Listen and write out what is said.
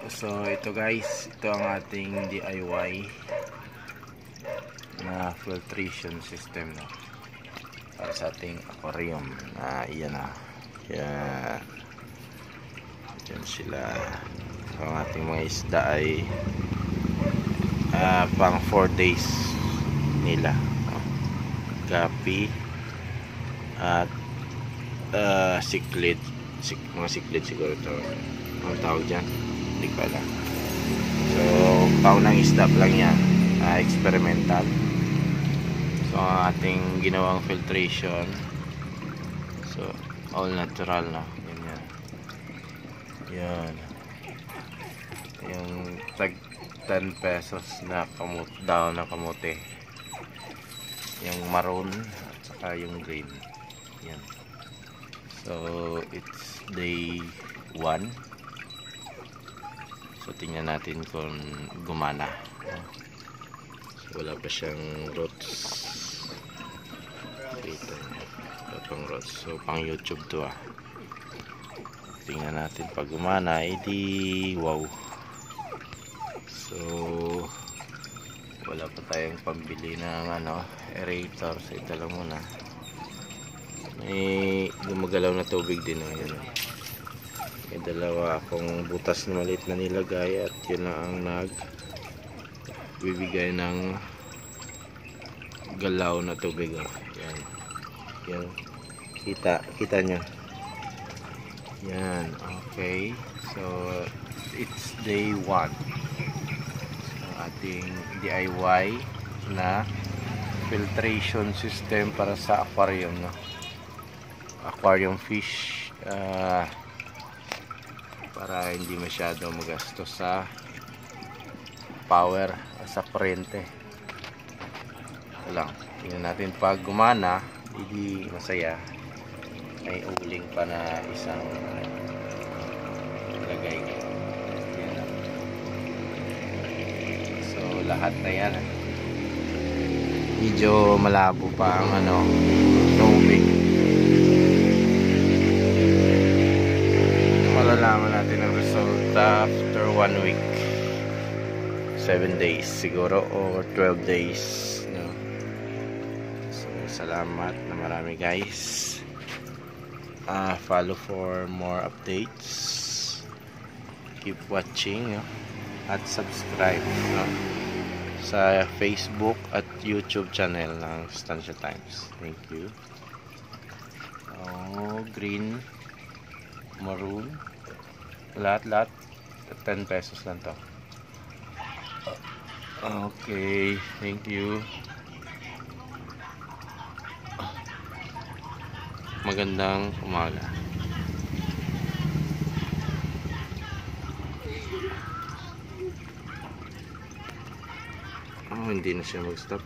So ito guys, ito ang ating DIY na filtration system na para sa ating aquarium. Iyan na. Yan. Yan sila. Ang ating mga isda ay pang 4 days nila. Gapi at cichlid. Mga cichlid siguro ito. Ang tawag dyan, hindi ko alam. So paunang isda lang yan, experimental. So ang ating ginawang filtration, so all natural na ganyan. Yan yung tag 10 pesos na daw na kamote, yung maroon at saka yung green. Yan. So it's day 1. So tingnan natin kung gumana. So, wala pa siyang roots dito. Wala pang roots. So pang YouTube to tingnan natin pag gumana. Edi wow. So wala pa tayong pambili ng aerator. So ito lang muna. May gumagalaw na tubig din yun. May dalawa akong butas na maliit na nilagay at yun na ang bibigay ng galaw na tubig. Yan. Yan. Kita nyo. Yan. Okay. So it's day 1. So ating DIY na filtration system para sa aquarium, aquarium fish, para hindi masyado magastos sa power, sa kuryente. Ito lang, tingnan natin pag gumana. Hindi masaya, may uling pa na isang lagay. So lahat na yan, medyo malabo pa ang tubig. Malalaman natin ang result after 1 week, 7 days siguro, or 12 days, So salamat na marami guys. Follow for more updates, keep watching, at subscribe sa Facebook at YouTube channel ng Estancia Times. Thank you. Green, maroon, lahat 10 pesos lang to. Okay, thank you. Magandang umaga. Hindi na siya mag-stop.